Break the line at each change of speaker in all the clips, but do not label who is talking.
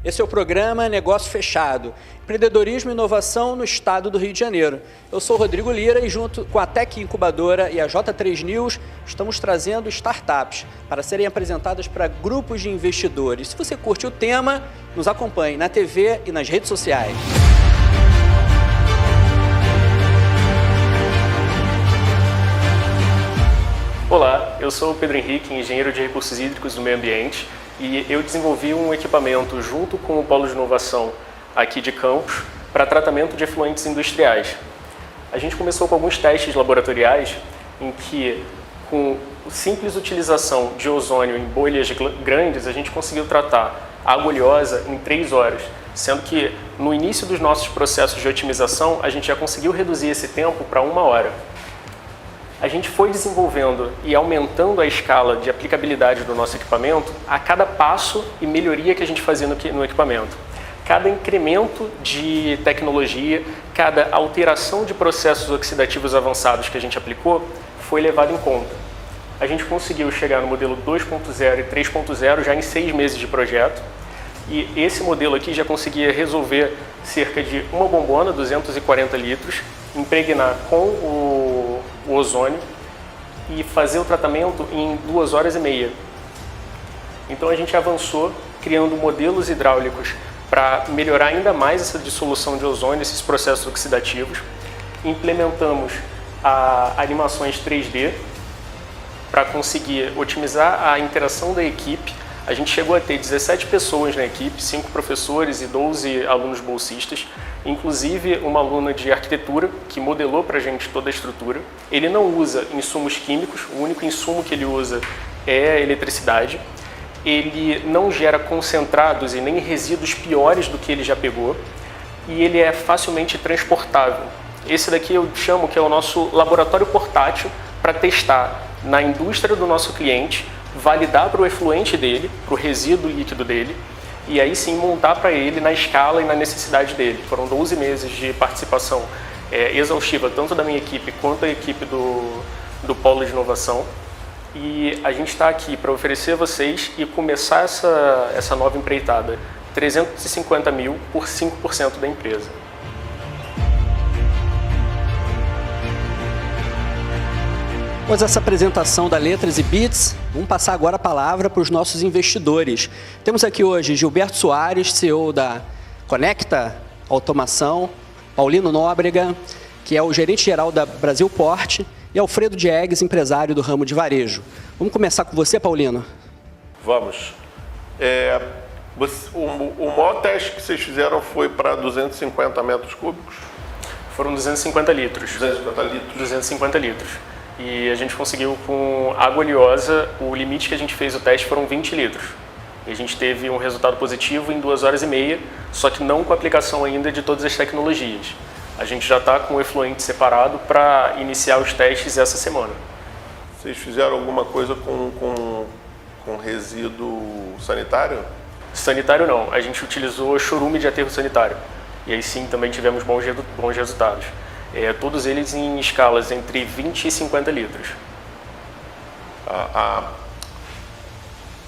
Esse é o programa Negócio Fechado, empreendedorismo e inovação no estado do Rio de Janeiro. Eu sou o Rodrigo Lira e junto com a Tech Incubadora e a J3 News, estamos trazendo startups para serem apresentadas para grupos de investidores. Se você curte o tema, nos acompanhe na TV e nas redes sociais.
Olá, eu sou o Pedro Henrique, engenheiro de recursos hídricos do meio ambiente, e eu desenvolvi um equipamento junto com o Polo de Inovação aqui de Campos para tratamento de efluentes industriais. A gente começou com alguns testes laboratoriais em que, com simples utilização de ozônio em bolhas grandes, a gente conseguiu tratar água oleosa em 3 horas, sendo que no início dos nossos processos de otimização a gente já conseguiu reduzir esse tempo para 1 hora. A gente foi desenvolvendo e aumentando a escala de aplicabilidade do nosso equipamento a cada passo e melhoria que a gente fazia no equipamento. Cada incremento de tecnologia, cada alteração de processos oxidativos avançados que a gente aplicou foi levado em conta. A gente conseguiu chegar no modelo 2.0 e 3.0 já em 6 meses de projeto, e esse modelo aqui já conseguia resolver cerca de uma bombona, 240 litros, impregnar com o ozônio e fazer o tratamento em 2 horas e meia. Então a gente avançou criando modelos hidráulicos para melhorar ainda mais essa dissolução de ozônio, esses processos oxidativos. Implementamos animações 3D para conseguir otimizar a interação da equipe. A gente chegou a ter 17 pessoas na equipe, 5 professores e 12 alunos bolsistas, inclusive uma aluna de arquitetura que modelou para a gente toda a estrutura. Ele não usa insumos químicos, o único insumo que ele usa é a eletricidade. Ele não gera concentrados e nem resíduos piores do que ele já pegou, e ele é facilmente transportável. Esse daqui eu chamo que é o nosso laboratório portátil para testar na indústria do nosso cliente, validar para o efluente dele, para o resíduo líquido dele, e aí sim montar para ele na escala e na necessidade dele. Foram 12 meses de participação exaustiva, tanto da minha equipe quanto da equipe do Polo de Inovação. E a gente está aqui para oferecer a vocês e começar essa nova empreitada, 350 mil por 5% da empresa.
Após essa apresentação da Letras e Bits, vamos passar agora a palavra para os nossos investidores. Temos aqui hoje Gilberto Soares, CEO da Conecta Automação, Paulino Nóbrega, que é o gerente-geral da Brasil Port, e Alfredo Diegues, empresário do ramo de varejo. Vamos começar com você, Paulino?
Vamos. O maior teste que vocês fizeram foi para 250 metros cúbicos?
Foram 250 litros.
250 litros.
250 litros. E a gente conseguiu, com água oleosa, o limite que a gente fez o teste foram 20 litros. E a gente teve um resultado positivo em 2 horas e meia, só que não com a aplicação ainda de todas as tecnologias. A gente já está com o efluente separado para iniciar os testes essa semana.
Vocês fizeram alguma coisa com resíduo sanitário?
Sanitário não, a gente utilizou chorume de aterro sanitário. E aí sim também tivemos bons resultados. Todos eles em escalas entre 20 e 50 litros.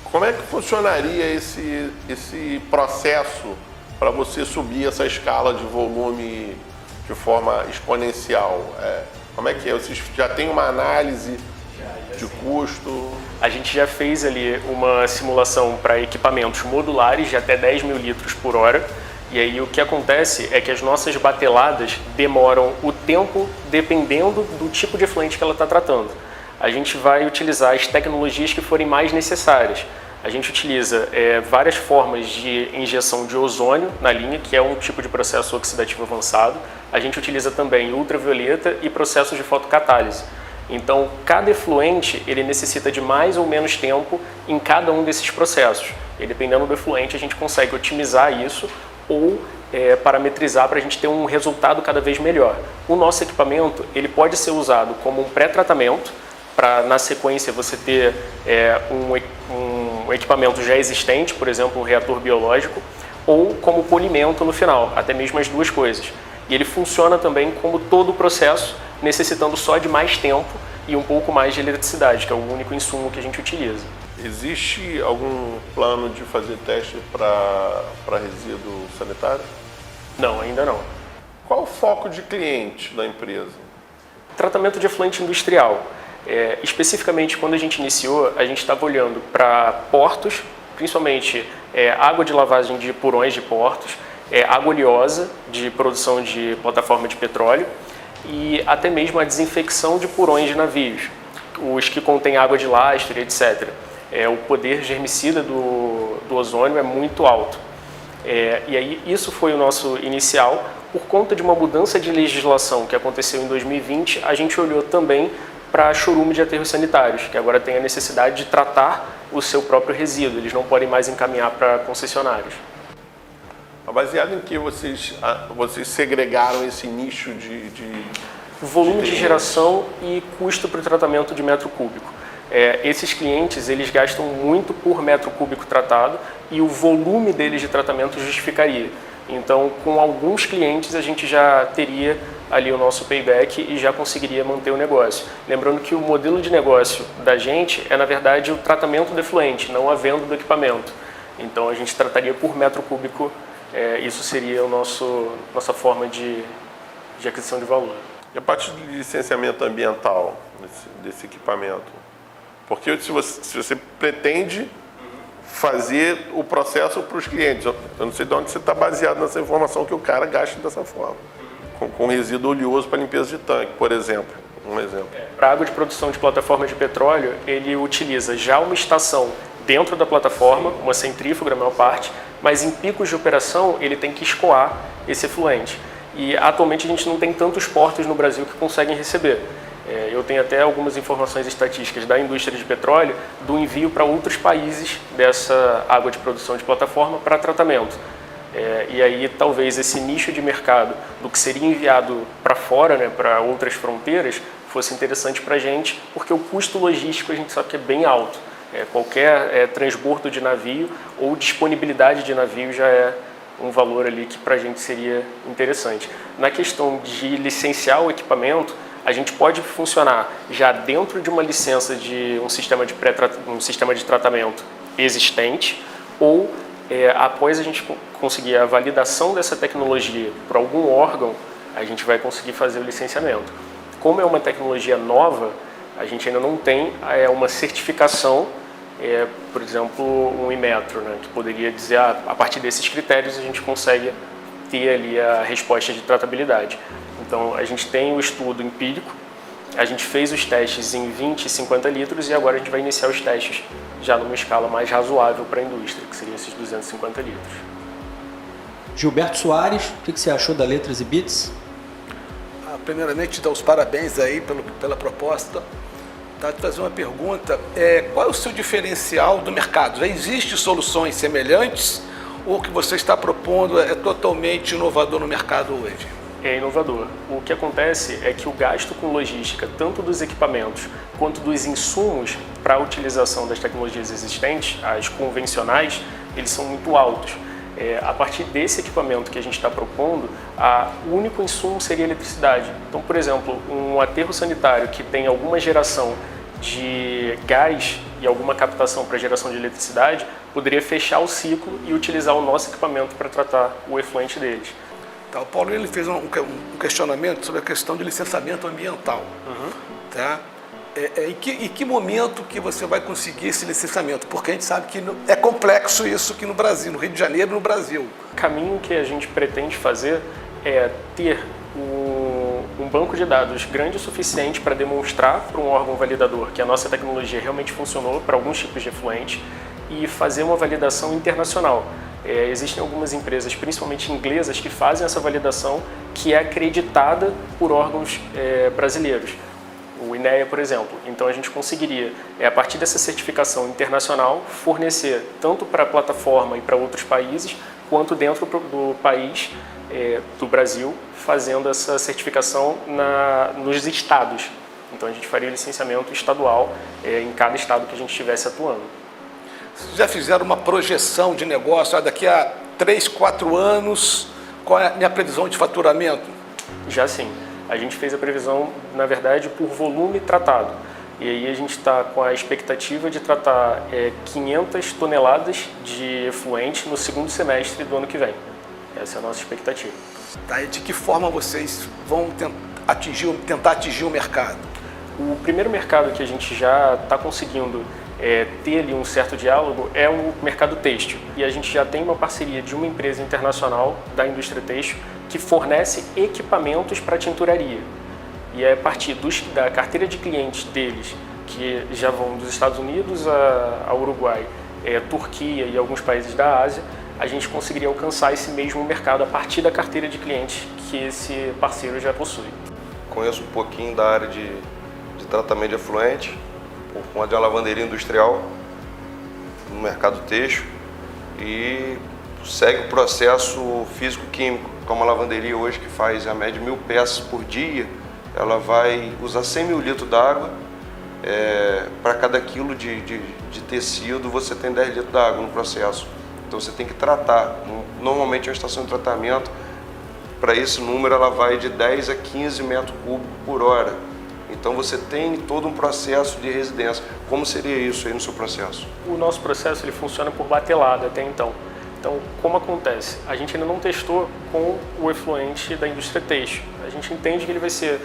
Como é que funcionaria esse processo para você subir essa escala de volume de forma exponencial? Como é que é? Vocês já têm uma análise de custo?
A gente já fez ali uma simulação para equipamentos modulares de até 10 mil litros por hora. E aí o que acontece é que as nossas bateladas demoram o tempo dependendo do tipo de efluente que ela está tratando. A gente vai utilizar as tecnologias que forem mais necessárias. A gente utiliza várias formas de injeção de ozônio na linha, que é um tipo de processo oxidativo avançado. A gente utiliza também ultravioleta e processos de fotocatálise. Então, cada efluente ele necessita de mais ou menos tempo em cada um desses processos. E dependendo do efluente, a gente consegue otimizar isso ou parametrizar para a gente ter um resultado cada vez melhor. O nosso equipamento ele pode ser usado como um pré-tratamento, para na sequência você ter um equipamento já existente, por exemplo, um reator biológico, ou como polimento no final, até mesmo as duas coisas. E ele funciona também como todo o processo, necessitando só de mais tempo e um pouco mais de eletricidade, que é o único insumo que a gente utiliza.
Existe algum plano de fazer teste para resíduo sanitário?
Não, ainda não.
Qual o foco de cliente da empresa?
Tratamento de efluente industrial. Especificamente, quando a gente iniciou, a gente estava olhando para portos, principalmente água de lavagem de porões de portos, água oleosa de produção de plataforma de petróleo e até mesmo a desinfecção de porões de navios, os que contêm água de lastro, etc. O poder germicida do ozônio é muito alto. E aí isso foi o nosso inicial. Por conta de uma mudança de legislação que aconteceu em 2020, a gente olhou também para chorume de aterros sanitários, que agora tem a necessidade de tratar o seu próprio resíduo. Eles não podem mais encaminhar para concessionários.
Baseado em que vocês segregaram esse nicho
volume de geração e custo para o tratamento de metro cúbico. Esses clientes, eles gastam muito por metro cúbico tratado e o volume deles de tratamento justificaria. Então, com alguns clientes, a gente já teria ali o nosso payback e já conseguiria manter o negócio. Lembrando que o modelo de negócio da gente é, na verdade, o tratamento do efluente, não a venda do equipamento. Então, a gente trataria por metro cúbico, isso seria nossa forma de aquisição de valor.
E a parte de licenciamento ambiental desse equipamento? Porque se você pretende fazer o processo para os clientes, eu não sei de onde você está baseado nessa informação que o cara gasta dessa forma, com resíduo oleoso para limpeza de tanque, por exemplo. Um exemplo.
Para água de produção de plataforma de petróleo, ele utiliza já uma estação dentro da plataforma, uma centrífuga, a maior parte, mas em picos de operação ele tem que escoar esse efluente. E atualmente a gente não tem tantos portos no Brasil que conseguem receber. Eu tenho até algumas informações estatísticas da indústria de petróleo do envio para outros países dessa água de produção de plataforma para tratamento. E aí talvez esse nicho de mercado do que seria enviado para fora, né, para outras fronteiras, fosse interessante para a gente, porque o custo logístico a gente sabe que é bem alto. Qualquer transbordo de navio ou disponibilidade de navio já é um valor ali que para a gente seria interessante. Na questão de licenciar o equipamento, a gente pode funcionar já dentro de uma licença de um sistema de tratamento existente ou após a gente conseguir a validação dessa tecnologia por algum órgão, a gente vai conseguir fazer o licenciamento. Como é uma tecnologia nova, a gente ainda não tem uma certificação, por exemplo, um Inmetro, né, que poderia dizer a partir desses critérios a gente consegue ter ali a resposta de tratabilidade. Então, a gente tem o estudo empírico, a gente fez os testes em 20 e 50 litros e agora a gente vai iniciar os testes já numa escala mais razoável para a indústria, que seriam esses 250 litros.
Gilberto Soares, o que você achou da Letras e Bits?
Primeiramente, dar os parabéns aí pela proposta. Te fazer uma pergunta, qual é o seu diferencial do mercado? Já existem soluções semelhantes ou o que você está propondo é totalmente inovador no mercado hoje?
É inovador. O que acontece é que o gasto com logística, tanto dos equipamentos quanto dos insumos para a utilização das tecnologias existentes, as convencionais, eles são muito altos. A partir desse equipamento que a gente está propondo, o único insumo seria a eletricidade. Então, por exemplo, um aterro sanitário que tem alguma geração de gás e alguma captação para geração de eletricidade, poderia fechar o ciclo e utilizar o nosso equipamento para tratar o efluente deles.
O Paulo ele fez um questionamento sobre a questão de licenciamento ambiental. Tá? Em que momento que você vai conseguir esse licenciamento? Porque a gente sabe que é complexo isso aqui no Brasil, no Rio de Janeiro e no Brasil.
O caminho que a gente pretende fazer é ter um banco de dados grande o suficiente para demonstrar para um órgão validador que a nossa tecnologia realmente funcionou para alguns tipos de efluente e fazer uma validação internacional. Existem algumas empresas, principalmente inglesas, que fazem essa validação que é acreditada por órgãos brasileiros. O INEA, por exemplo. Então a gente conseguiria, a partir dessa certificação internacional, fornecer tanto para a plataforma e para outros países, quanto dentro do país, do Brasil, fazendo essa certificação nos estados. Então a gente faria licenciamento estadual em cada estado que a gente estivesse atuando.
Vocês já fizeram uma projeção de negócio, daqui a 3, 4 anos, qual é a minha previsão de faturamento?
Já sim. A gente fez a previsão, na verdade, por volume tratado. E aí a gente está com a expectativa de tratar 500 toneladas de efluente no segundo semestre do ano que vem. Essa é a nossa expectativa.
Tá, e de que forma vocês vão tentar atingir o mercado?
O primeiro mercado que a gente já está conseguindo ter ali um certo diálogo é o mercado têxtil. E a gente já tem uma parceria de uma empresa internacional da indústria têxtil que fornece equipamentos para tinturaria. E é a partir da carteira de clientes deles, que já vão dos Estados Unidos ao Uruguai, Turquia e alguns países da Ásia, a gente conseguiria alcançar esse mesmo mercado a partir da carteira de clientes que esse parceiro já possui.
Conheço um pouquinho da área de tratamento de efluente, com a de lavanderia industrial, no mercado têxtil, e segue o processo físico-químico, como a lavanderia hoje que faz a média de 1.000 peças por dia, ela vai usar 100 mil litros d'água, para cada quilo de tecido você tem 10 litros d'água no processo. Então você tem que tratar, normalmente a estação de tratamento, para esse número ela vai de 10 a 15 metros cúbicos por hora. Então você tem todo um processo de residência. Como seria isso aí no seu processo?
O nosso processo ele funciona por batelada até então. Então, como acontece? A gente ainda não testou com o efluente da indústria têxtil. A gente entende que ele vai ser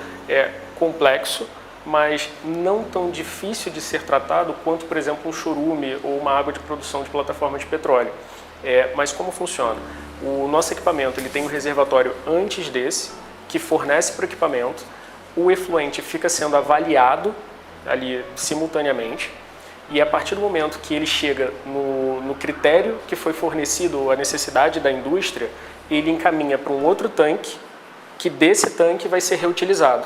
complexo, mas não tão difícil de ser tratado quanto, por exemplo, um chorume ou uma água de produção de plataforma de petróleo. Mas como funciona? O nosso equipamento ele tem um reservatório antes desse, que fornece para o equipamento. O efluente fica sendo avaliado ali simultaneamente. E a partir do momento que ele chega no critério que foi fornecido, a necessidade da indústria, ele encaminha para um outro tanque, que desse tanque vai ser reutilizado.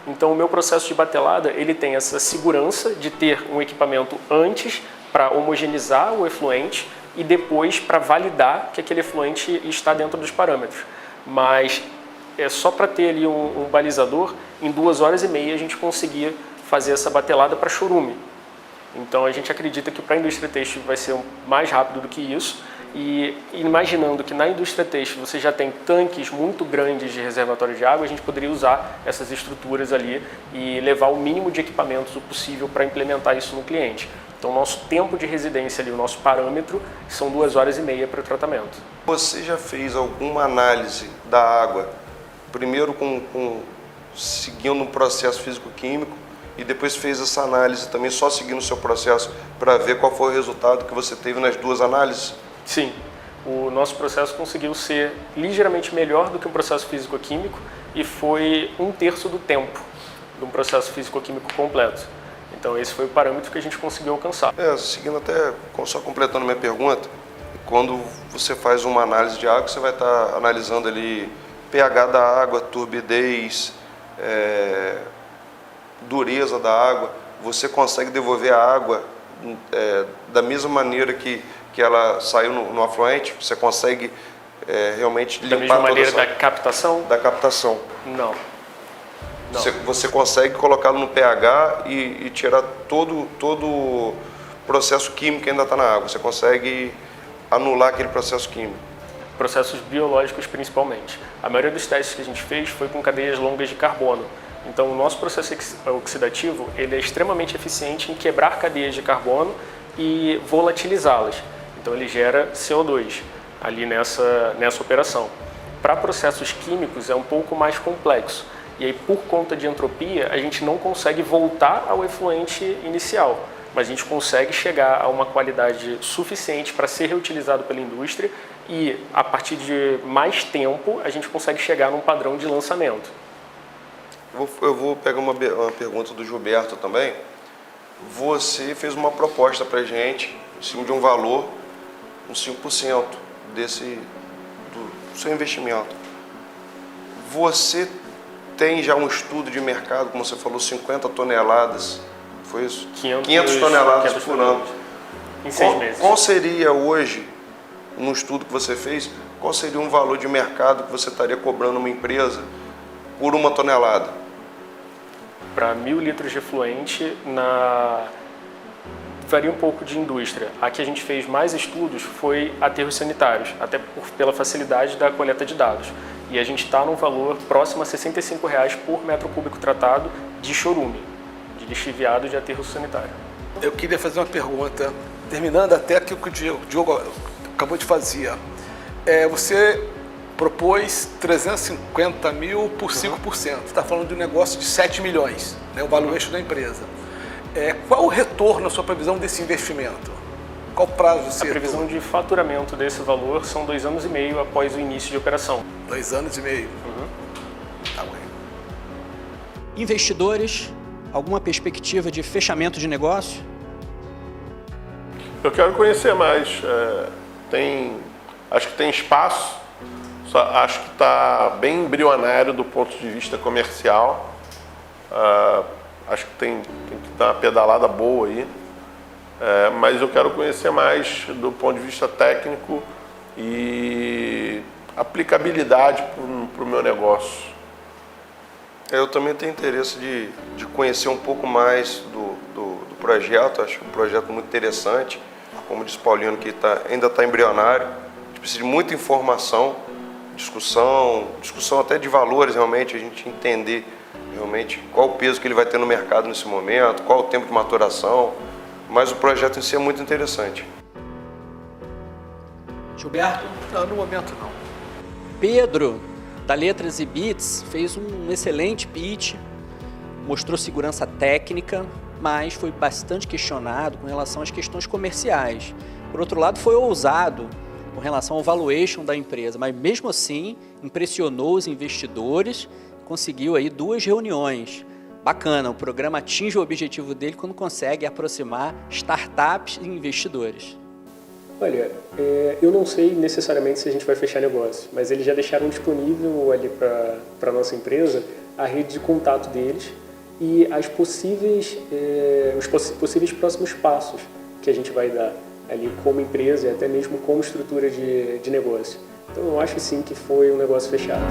Então o meu processo de batelada, ele tem essa segurança de ter um equipamento antes para homogeneizar o efluente e depois para validar que aquele efluente está dentro dos parâmetros. Mas só para ter ali um balizador, em 2 horas e meia a gente conseguia fazer essa batelada para chorume. Então a gente acredita que para a indústria têxtil vai ser mais rápido do que isso, e imaginando que na indústria têxtil você já tem tanques muito grandes de reservatório de água, a gente poderia usar essas estruturas ali e levar o mínimo de equipamentos possível para implementar isso no cliente. Então o nosso tempo de residência ali, o nosso parâmetro, são 2 horas e meia para o tratamento.
Você já fez alguma análise da água, primeiro seguindo um processo físico-químico, e depois fez essa análise também só seguindo o seu processo para ver qual foi o resultado que você teve nas 2 análises?
Sim, o nosso processo conseguiu ser ligeiramente melhor do que um processo físico-químico e foi 1/3 do tempo de um processo físico-químico completo. Então esse foi o parâmetro que a gente conseguiu alcançar.
Seguindo até, só completando minha pergunta, quando você faz uma análise de água, você vai estar analisando ali pH da água, turbidez, dureza da água. Você consegue devolver a água da mesma maneira que ela saiu no afluente? Você consegue realmente limpar
da mesma maneira
toda
da captação?
Da captação.
Não.
Você consegue colocá-lo no pH e tirar todo o processo químico que ainda está na água. Você consegue anular aquele processo químico.
Processos biológicos principalmente. A maioria dos testes que a gente fez foi com cadeias longas de carbono. Então o nosso processo oxidativo ele é extremamente eficiente em quebrar cadeias de carbono e volatilizá-las. Então ele gera CO2 ali nessa operação. Para processos químicos é um pouco mais complexo. E aí por conta de entropia a gente não consegue voltar ao efluente inicial, mas a gente consegue chegar a uma qualidade suficiente para ser reutilizado pela indústria e a partir de mais tempo a gente consegue chegar num padrão de lançamento.
Eu vou pegar uma pergunta do Gilberto também. Você fez uma proposta para a gente, em cima de um valor, uns 5% do seu investimento. Você tem já um estudo de mercado, como você falou, 50 toneladas, foi isso? 500 toneladas por ano.
Em 6 meses.
Qual seria hoje, no estudo que você fez, qual seria um valor de mercado que você estaria cobrando uma empresa por 1 tonelada?
Para 1.000 litros de efluente, varia um pouco de indústria. A que a gente fez mais estudos foi aterros sanitários, até pela facilidade da coleta de dados. E a gente está num valor próximo a R$ 65 por metro cúbico tratado de chorume, de lixiviado de aterro sanitário.
Eu queria fazer uma pergunta, terminando até aquilo que o Diogo acabou de fazer. Você propôs 350 mil por 5%. Você está falando de um negócio de 7 milhões, né, o valuation da empresa. Qual o retorno, na sua previsão, desse investimento? Qual o prazo de
A previsão de faturamento desse valor são 2 anos e meio após o início de operação.
2 anos e meio. Tá bem.
Investidores, alguma perspectiva de fechamento de negócio?
Eu quero conhecer mais. Acho que tem espaço, só acho que está bem embrionário do ponto de vista comercial. Acho que tem que dar uma pedalada boa aí. Mas eu quero conhecer mais do ponto de vista técnico e aplicabilidade para o meu negócio.
Eu também tenho interesse de conhecer um pouco mais do projeto. Acho um projeto muito interessante. Como disse o Paulinho, que ainda está embrionário. A gente precisa de muita informação, discussão até de valores, realmente, a gente entender realmente qual o peso que ele vai ter no mercado nesse momento, qual o tempo de maturação. Mas o projeto em si é muito interessante.
Gilberto?
Não, no momento não.
Pedro, da Letras e Bits, fez um excelente pitch, mostrou segurança técnica, mas foi bastante questionado com relação às questões comerciais. Por outro lado, foi ousado com relação ao valuation da empresa, mas mesmo assim impressionou os investidores, conseguiu aí 2 reuniões. Bacana, o programa atinge o objetivo dele quando consegue aproximar startups e investidores.
Olha, eu não sei necessariamente se a gente vai fechar negócio, mas eles já deixaram disponível ali para a nossa empresa a rede de contato deles e os possíveis próximos passos que a gente vai dar ali como empresa e até mesmo como estrutura de negócio. Então eu acho sim que foi um negócio fechado.